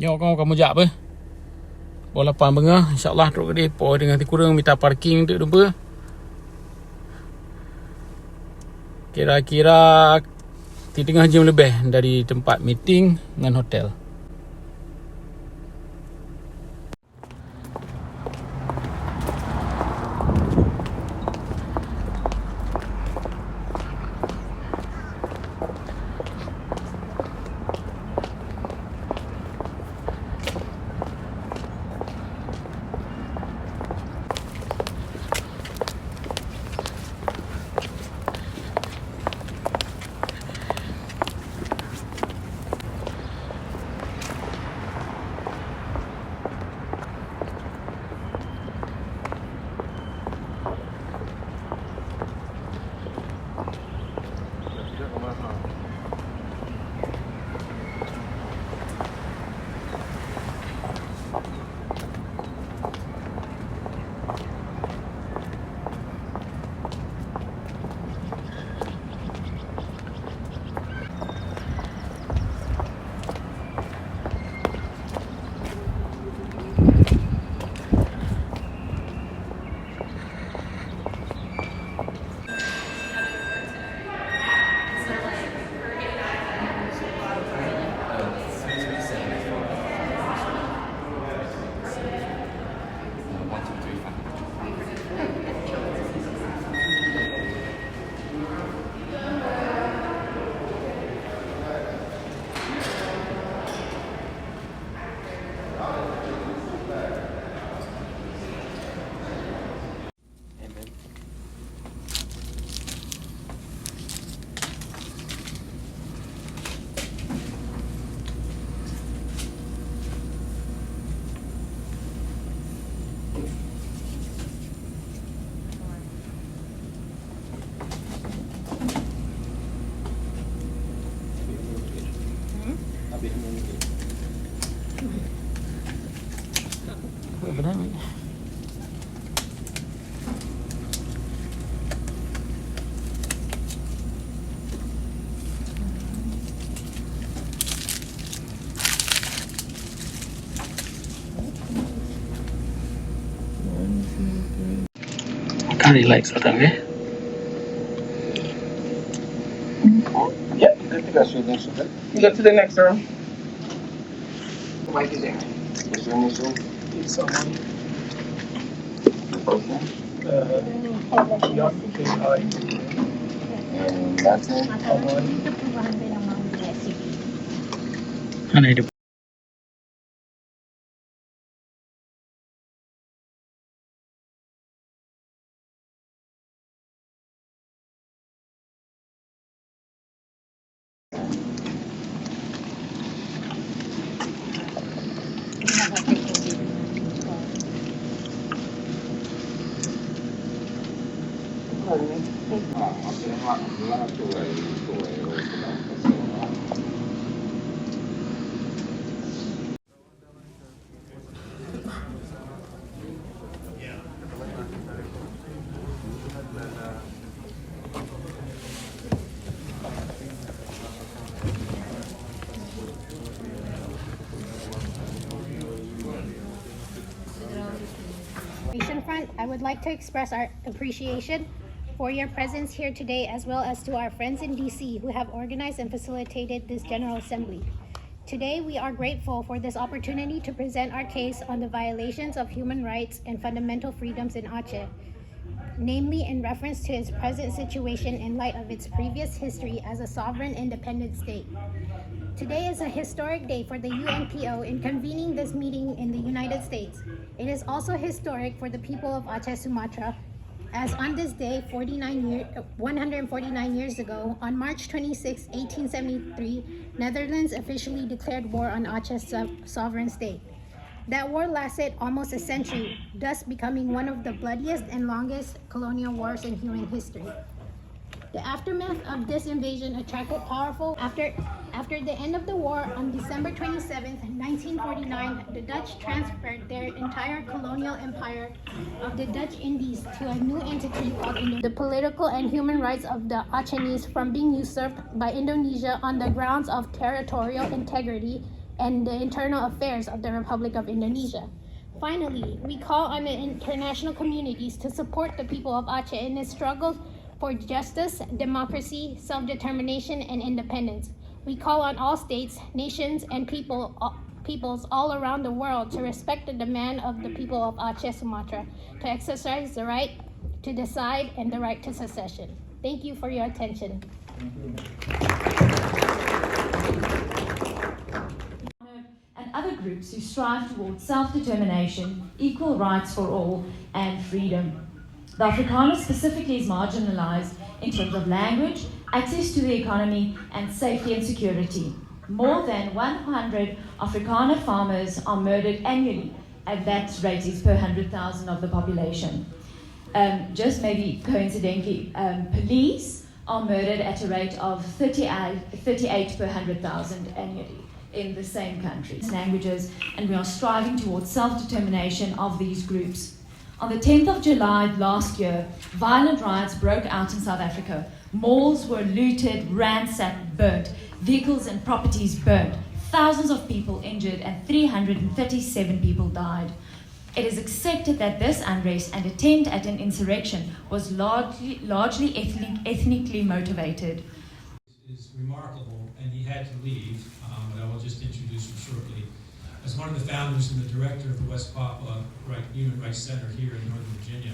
Yo kamu jak apa? Bola 8 bengah insya-Allah teruk ke depo dengan Krueng minta parking untuk jumpa. Kira-kira 3 jam lebih dari tempat meeting dengan hotel. Benar ni. Kan relax orang eh. Yeah, good to go. You go to the next room. Mike is there. Is there any room? Someone. And that's it. Ano itu? Front, I would like to express our appreciation for your presence here today, as well as to our friends in DC who have organized and facilitated this General Assembly. Today, we are grateful for this opportunity to present our case on the violations of human rights and fundamental freedoms in Aceh, namely in reference to its present situation in light of its previous history as a sovereign independent state. Today is a historic day for the UNPO in convening this meeting in the United States. It is also historic for the people of Aceh, Sumatra, as on this day 149 years ago, on March 26, 1873, Netherlands officially declared war on Aceh's sovereign state. That war lasted almost a century, thus becoming one of the bloodiest and longest colonial wars in human history. The aftermath of this invasion attracted powerful. After the end of the war on December 27, 1949, the Dutch transferred their entire colonial empire of the Dutch Indies to a new entity called Indonesia. The political and human rights of the Acehnese from being usurped by Indonesia on the grounds of territorial integrity and the internal affairs of the Republic of Indonesia. Finally, we call on the international communities to support the people of Aceh in its struggle for justice, democracy, self-determination, and independence. We call on all states, nations, and peoples all around the world to respect the demand of the people of Aceh, Sumatra, to exercise the right to decide and the right to secession. Thank you for your attention. And other groups who strive towards self-determination, equal rights for all, and freedom. The Afrikaner specifically is marginalized in terms of language, access to the economy, and safety and security. More than 100 Afrikaner farmers are murdered annually, and that rate is per 100,000 of the population. Just maybe coincidentally, police are murdered at a rate of 38 per 100,000 annually in the same countries, languages, and we are striving towards self-determination of these groups. On the 10th of July last year, violent riots broke out in South Africa. Malls were looted, ransacked, burnt, vehicles and properties burnt, thousands of people injured, and 337 people died. It is accepted that this unrest and attempt at an insurrection was largely ethnically motivated. Is remarkable, and he had to leave, but I will just introduce him shortly. As one of the founders and the director of the West Papua Human Rights Center here in Northern Virginia.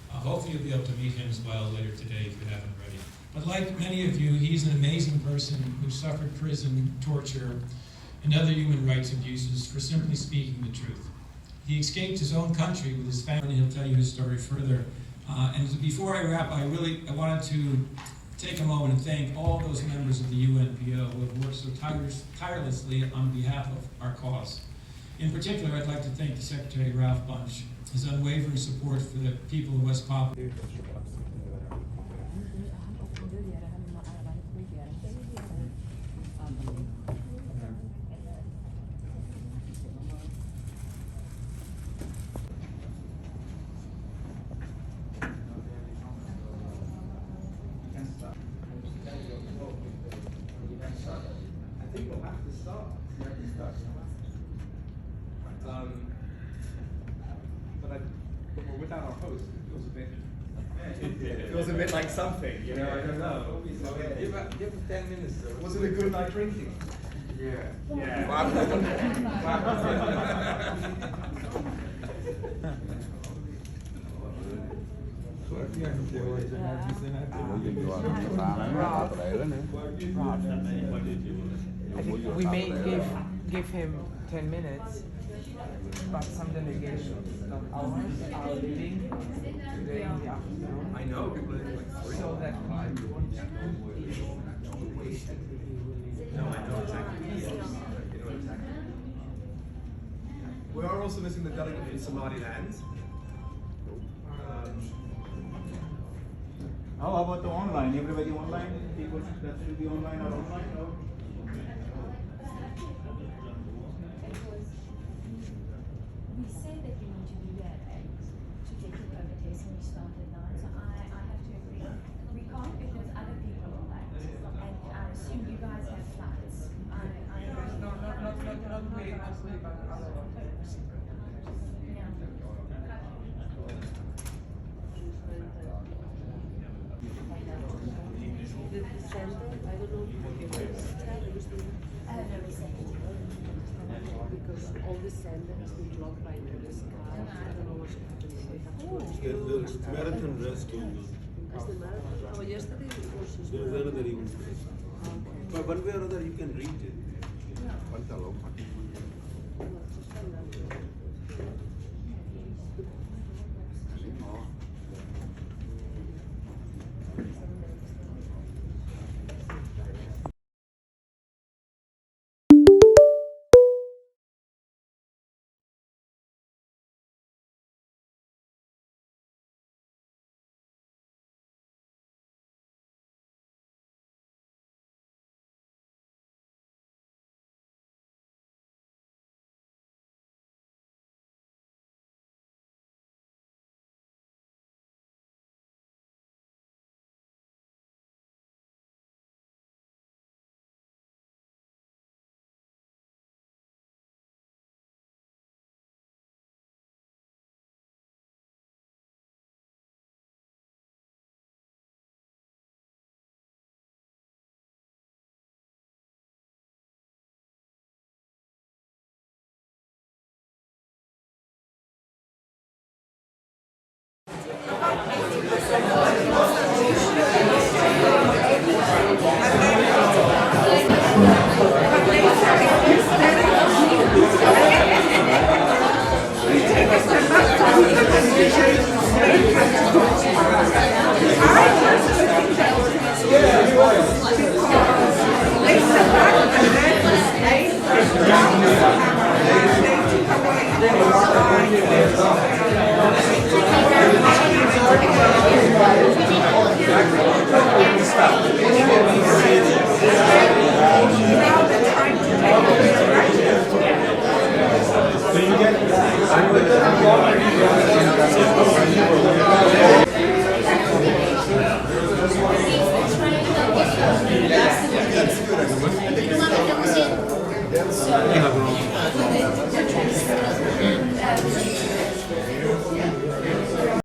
Hopefully you'll be able to meet him as well later today if you haven't already. But like many of you, he's an amazing person who suffered prison, torture, and other human rights abuses for simply speaking the truth. He escaped his own country with his family, and he'll tell you his story further. And before I wrap, I wanted to take a moment and thank all those members of the UNPO who have worked so tirelessly on behalf of our cause. In particular, I'd like to thank the Secretary Ralph Bunch, his unwavering support for the people of West Papua. But without our host, it feels a bit like something, you know, I don't know. Give us 10 minutes, sir. Was it a good night drinking? Yeah. Yeah. I think we may give him 10 minutes, but some delegations of ours are leaving today in the afternoon. I know, people are like three. So that we won't be wasted. No, I know exactly. We are also missing the delegate from Somaliland. How about the online? Everybody online? People that should be online are online? Or? We said that we need to be there at 8 to take the COVID test, and we start at 9, so I have to agree. We can't because other people are late, and I assume you guys have flights. Not really, mostly, but other ones. Yeah. Because all the sand has been blocked by police cars. I don't know what's happening. The marathon rest only. Is the marathon? Oh, yesterday it was. There is another event. But one way or other you can reach it. So